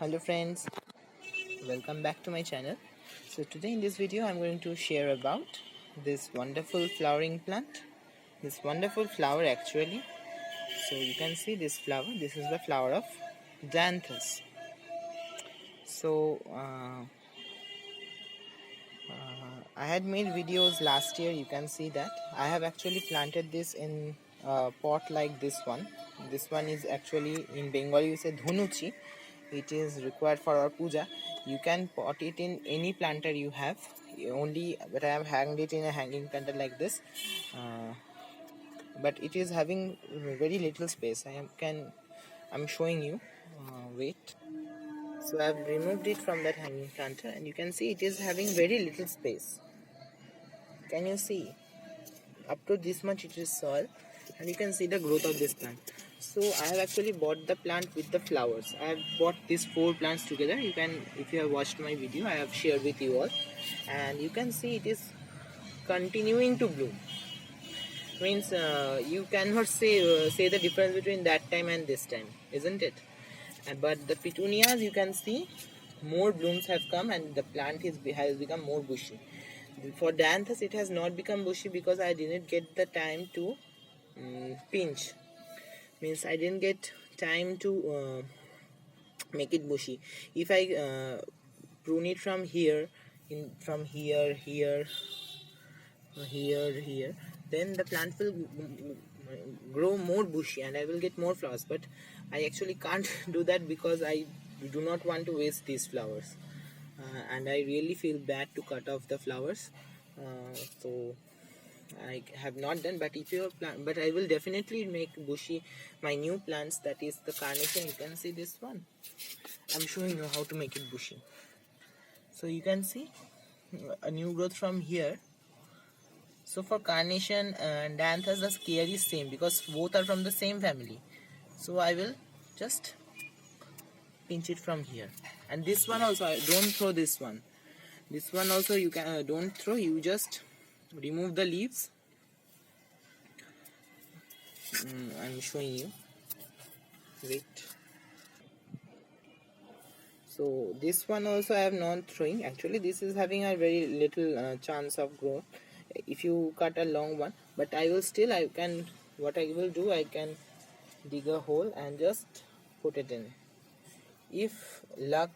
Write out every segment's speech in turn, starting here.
Hello friends, welcome back to my channel. So today in this video I'm going to share about this wonderful flowering plant, this wonderful flower actually. So you can see this flower, this is the flower of Dianthus. So I had made videos last year, you can see that. I have actually planted this in a pot like this one. This one is actually, in Bengali you say dhunuchi. It is required for our puja. You can pot it in any planter you have, only but I have hanged it in a hanging planter like this. But it is having very little space. I'm showing you. Wait. So I have removed it from that hanging planter, and you can see it is having very little space. Can you see? Up to this much it is soil, and you can see the growth of this plant. So I have actually bought the plant with the flowers. I have bought these 4 plants together. You can, if you have watched my video, I have shared with you all, and you can see it is continuing to bloom. Means you cannot say the difference between that time and this time, isn't it? But the petunias, you can see more blooms have come and the plant has become more bushy. For Dianthus, it has not become bushy because I didn't get the time to pinch. Means I didn't get time to make it bushy. If I prune it from here, from here, here, here, then the plant will grow more bushy and I will get more flowers. But I actually can't do that because I do not want to waste these flowers. And I really feel bad to cut off the flowers, so I have not done. But if you plant, but I will definitely make bushy my new plants. That is the carnation. You can see this one. I'm showing you how to make it bushy. So you can see a new growth from here. So for carnation and Dianthus, the care is same because both are from the same family. So I will just pinch it from here. And this one also, don't throw this one. This one also you can don't throw. You just remove the leaves. I'm showing you. Wait. So this one also I am not throwing. Actually, this is having a very little chance of growth if you cut a long one. But I will still. I can. What I will do, I can dig a hole and just put it in. If luck,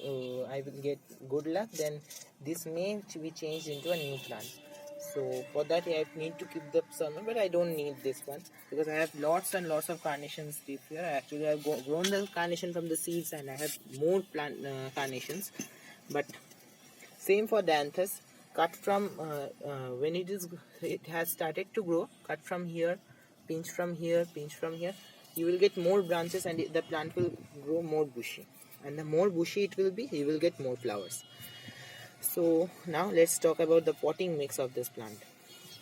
I will get good luck, then this may be changed into a new plant. So for that I need to keep the sun, but I don't need this one because I have lots and lots of carnations this year. I actually have grown the carnation from the seeds and I have more plant carnations. But same for Dianthus. Cut from when it has started to grow, cut from here, pinch from here, pinch from here. You will get more branches and the plant will grow more bushy. And the more bushy it will be, you will get more flowers. So now let's talk about the potting mix of this plant.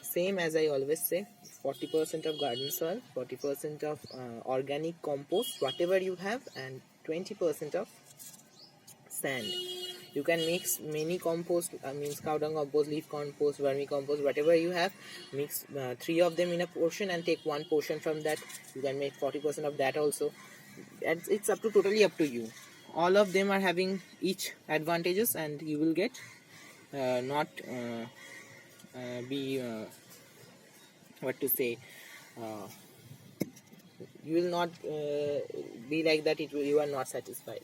Same as I always say, 40% of garden soil, 40% of organic compost, whatever you have, and 20% of sand. You can mix many compost, means cow dung compost, leaf compost, vermicompost, whatever you have. Mix 3 of them in a portion and take 1 portion from that. You can make 40% of that also. And it's totally up to you. All of them are having each advantages, and you will get not be what to say. You will not be like that. You are not satisfied.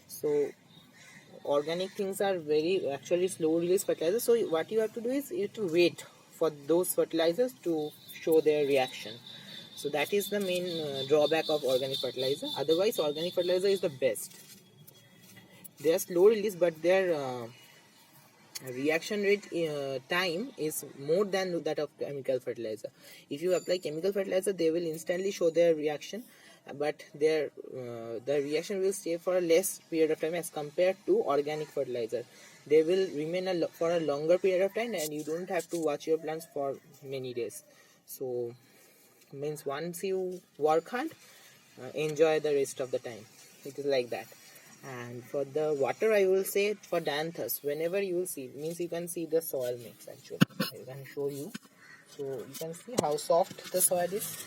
So organic things are very actually slow release fertilizers. So what you have to do is you have to wait for those fertilizers to show their reaction. So that is the main drawback of organic fertilizer. Otherwise, organic fertilizer is the best. They are slow release, but their reaction rate time is more than that of chemical fertilizer. If you apply chemical fertilizer, they will instantly show their reaction, but their the reaction will stay for a less period of time as compared to organic fertilizer. They will remain for a longer period of time, and you don't have to watch your plants for many days. So means once you work hard, enjoy the rest of the time. It is like that. And for the water, I will say for Dianthus, whenever you will see, means you can see the soil mix actually. I can show you. So you can see how soft the soil is.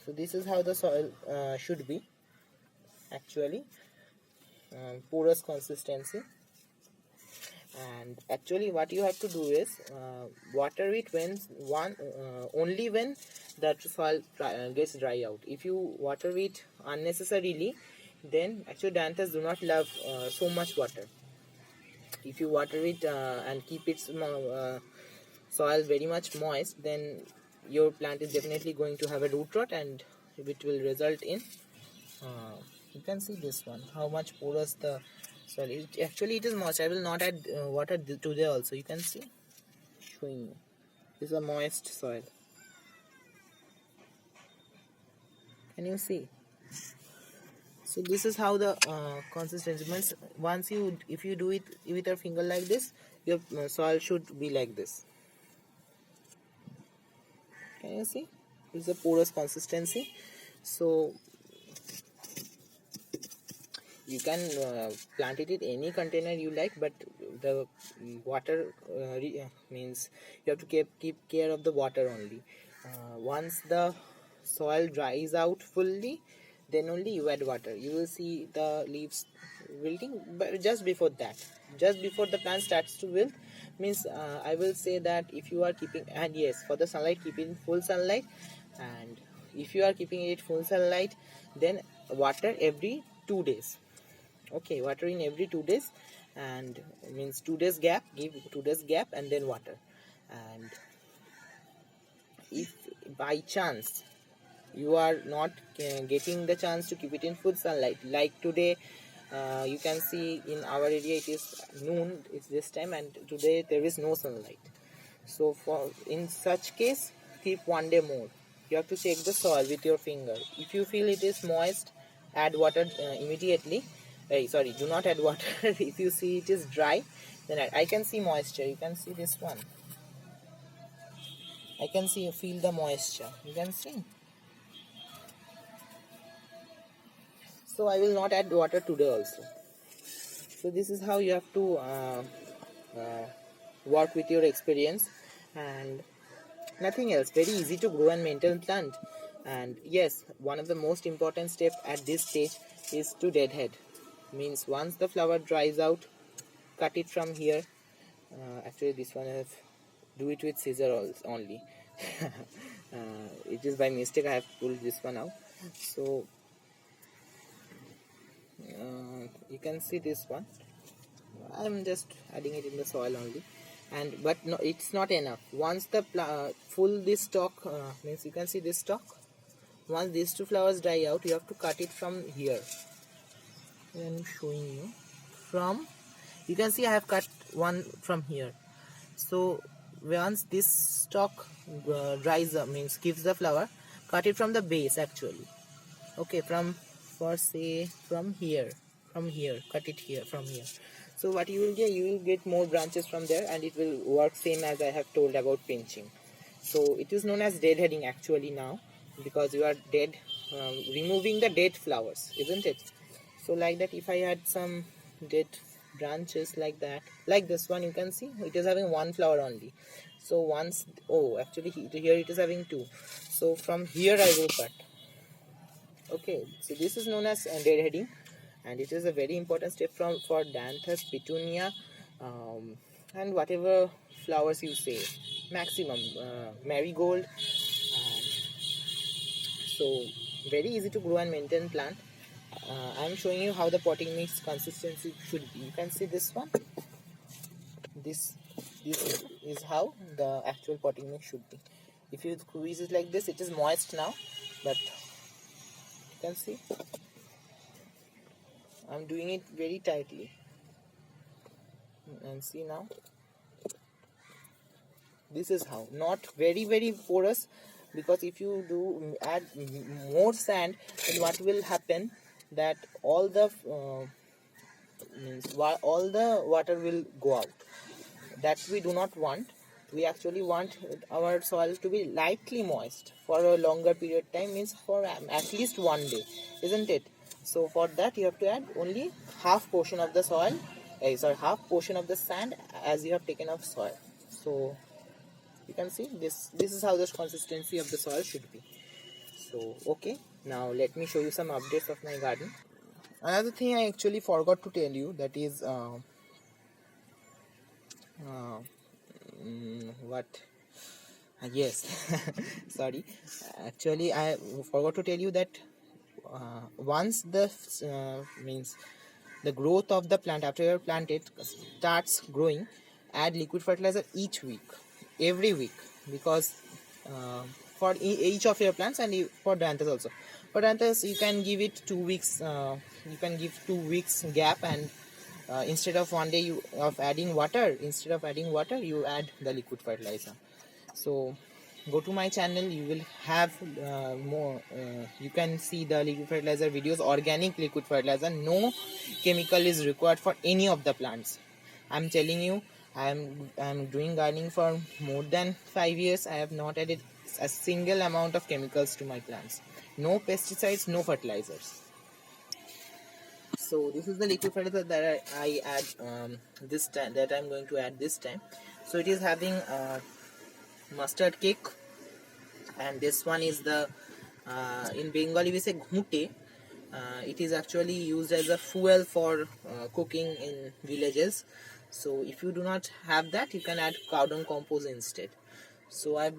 So this is how the soil should be actually, porous consistency. And actually what you have to do is water it when only when the soil gets dry out. If you water it unnecessarily, then actually Dianthus do not love so much water. If you water it and keep its soil very much moist, then your plant is definitely going to have a root rot, and it will result in you can see this one, how much porous the soil is. Actually it is moist. I will not add water today also. You can see, showing you, this is a moist soil. Can you see? So this is how the consistency means. Once you, if you do it with your finger like this, your soil should be like this. Can you see? This is a porous consistency. So you can plant it in any container you like, but the water means you have to keep care of the water only. Once the soil dries out fully, then only you add water. You will see the leaves wilting, but just before that, just before the plant starts to wilt, means I will say that if you are keeping, and yes, for the sunlight, keep it in full sunlight. And if you are keeping it full sunlight, then water every 2 days. Okay, water in every 2 days, and means 2 days gap, give 2 days gap and then water. And if by chance you are not getting the chance to keep it in full sunlight, like today, you can see in our area it is noon, it's this time, and today there is no sunlight. So for in such case, keep 1 day more. You have to check the soil with your finger. If you feel it is moist, add water immediately. Sorry, do not add water. If you see it is dry, then I can see moisture. You can see this one. I can see, feel the moisture. You can see. So I will not add water today also. So this is how you have to uh, work with your experience, and nothing else. Very easy to grow and maintain plant. And yes, one of the most important step at this stage is to deadhead. Means once the flower dries out, cut it from here. Actually this one I have do it with scissor only. It is by mistake I have pulled this one out. So you can see this one. I'm just adding it in the soil only, and but no, it's not enough. Once the full this stalk means, you can see this stalk. Once these two flowers dry out, you have to cut it from here. I'm showing you from. You can see I have cut one from here. So once this stalk dries up, means gives the flower, cut it from the base actually. Okay, from, for say from here, cut it here, from here. So what you will get more branches from there, and it will work same as I have told about pinching. So it is known as deadheading actually now, because you are removing the dead flowers, isn't it? So like that, if I had some dead branches like that, like this one, you can see it is having one flower only. So once, oh actually here it is having two. So from here I will cut. Okay, so this is known as deadheading, and it is a very important step for Dianthus, petunia, and whatever flowers you say, maximum marigold. So very easy to grow and maintain plant. I am showing you how the potting mix consistency should be. You can see this one. This is how the actual potting mix should be. If you squeeze it like this, it is moist now, but you can see I'm doing it very tightly, and see now, this is how, not very porous, because if you do add more sand, then what will happen, that all the all the water will go out. That we do not want. We actually want our soil to be lightly moist for a longer period of time, means for at least 1 day, isn't it? So for that you have to add only half portion of the soil, half portion of the sand as you have taken of soil. So you can see this is how the consistency of the soil should be. So okay, now let me show you some updates of my garden. Another thing I actually forgot to tell you, that is uh, what yes, sorry, actually I forgot to tell you that once the means the growth of the plant after you plant it starts growing, add liquid fertilizer each week, every week, because uh, for each of your plants, and for Dianthus also. For Dianthus you can give it 2 weeks, you can give 2 weeks gap, and instead of one day instead of adding water, you add the liquid fertilizer. So go to my channel, you will have more you can see the liquid fertilizer videos, organic liquid fertilizer. No chemical is required for any of the plants. I'm telling you, I'm doing gardening for more than 5 years. I have not added a single amount of chemicals to my plants. No pesticides, no fertilizers. So this is the liquid fertilizer that I add this time, that I'm going to add this time. So it is having mustard cake, and this one is the in Bengali we say ghute. It is actually used as a fuel for cooking in villages. So if you do not have that, you can add cow dung compost instead. So I've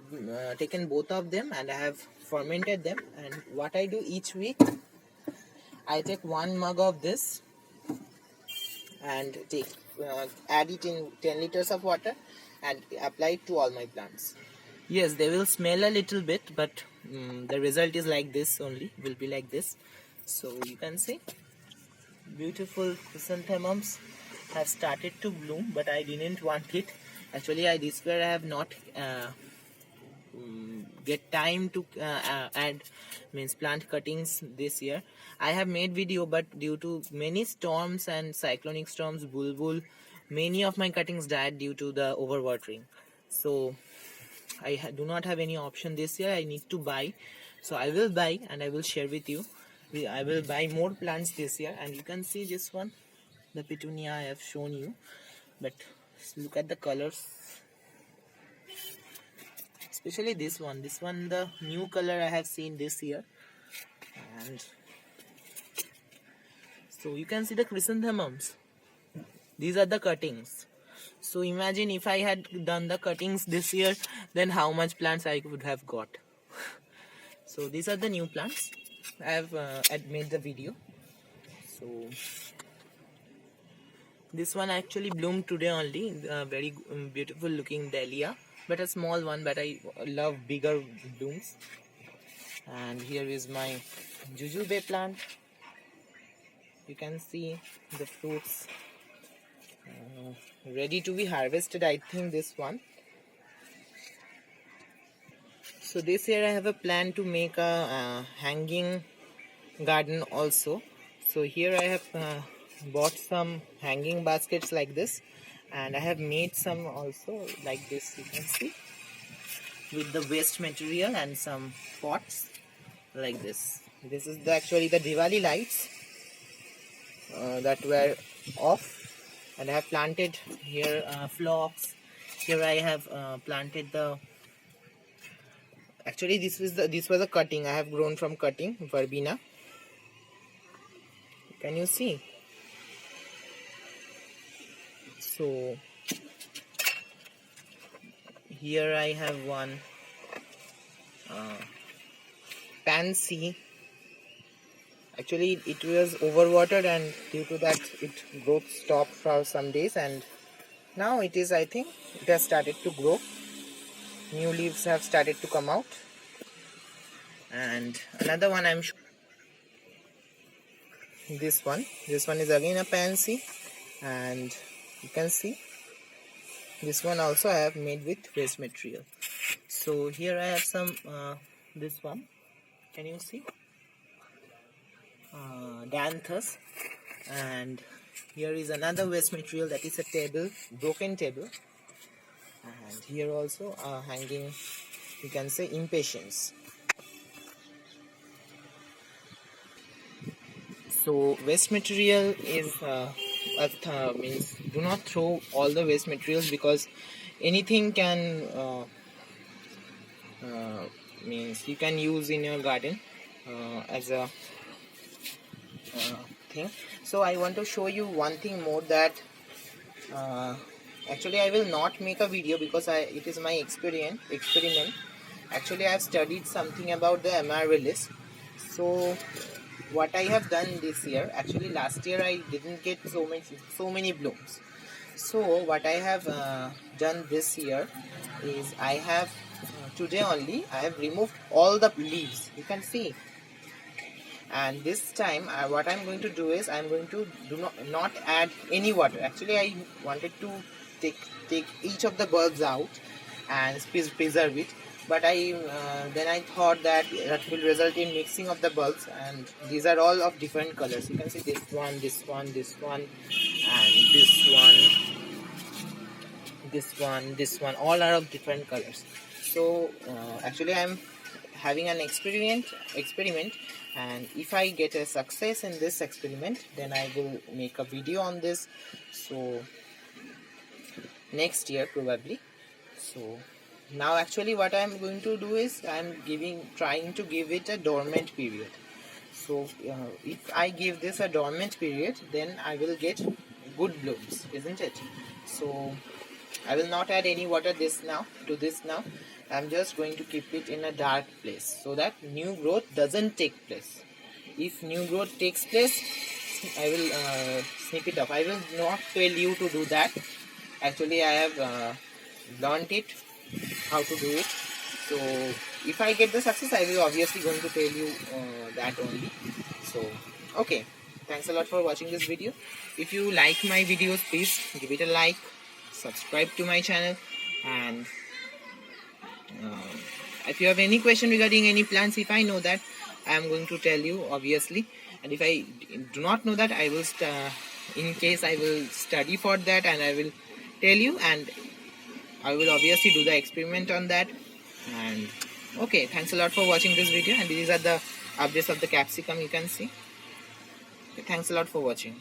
taken both of them and I have fermented them, and what I do each week, I take 1 mug of this and add it in 10 liters of water and apply it to all my plants. Yes, they will smell a little bit, but the result is like this only, will be like this. So you can see beautiful chrysanthemums have started to bloom, but I didn't want it. Actually, this year I have not get time to add means plant cuttings this year. I have made video, but due to many storms and cyclonic storms, bulbul, many of my cuttings died due to the overwatering. So I do not have any option this year. I need to buy, so I will buy and I will share with you. I will buy more plants this year, and you can see this one, the petunia I have shown you, but look at the colors, especially this one. This one, the new color I have seen this year, and so you can see the chrysanthemums. These are the cuttings. So imagine if I had done the cuttings this year, then how much plants I would have got. So these are the new plants. I have made the video. So this one actually bloomed today only. Very beautiful looking dahlia, but a small one. But I love bigger blooms. And here is my jujube plant. You can see the fruits ready to be harvested. I think this one. So this year I have a plan to make a hanging garden also. So here I have bought some hanging baskets like this, and I have made some also like this, you can see, with the waste material and some pots like this. This is actually the Diwali lights that were off, and I have planted here phlox. Here I have planted the, actually this was a cutting I have grown from cutting, verbena. Can you see? So here I have one pansy. Actually it was overwatered, and due to that its growth stopped for some days, and now it is, I think it has started to grow. New leaves have started to come out. And another one I'm showing, this one is again a pansy, and you can see this one also I have made with waste material. So here I have some this one, can you see, Dianthus, and here is another waste material, that is a table, broken table, and here also hanging, you can say, impatiens. So waste material is means do not throw all the waste materials, because anything can means you can use in your garden as a thing. So I want to show you one thing more, that actually I will not make a video because it is my experiment. Actually I have studied something about the amaryllis. So what I have done this year, actually last year I didn't get so many blooms. So what I have done this year is I have today only I have removed all the leaves, you can see. And this time what I'm going to do is I'm going to not add any water. Actually I wanted to take each of the bulbs out and preserve it, but then I thought that will result in mixing of the bulbs, and these are all of different colors. You can see this one, this one, this one, and this one, all are of different colors. So actually I'm having an experiment, and if I get a success in this experiment, then I will make a video on this, so next year probably. So now actually what I'm going to do is I'm trying to give it a dormant period. So if I give this a dormant period, then I will get good blooms, isn't it? So I will not add any water to this now. I'm just going to keep it in a dark place so that new growth doesn't take place. If new growth takes place, I will snip it off. I will not tell you to do that. Actually I have learned it how to do it. So if I get the success, I will obviously going to tell you that only. So okay, thanks a lot for watching this video. If you like my videos, please give it a like, subscribe to my channel, and if you have any question regarding any plants, if I know that, I am going to tell you obviously, and if I do not know that, I will in case I will study for that and I will tell you, and I will obviously do the experiment on that. And okay, thanks a lot for watching this video, and these are the updates of the capsicum, you can see. Okay, thanks a lot for watching.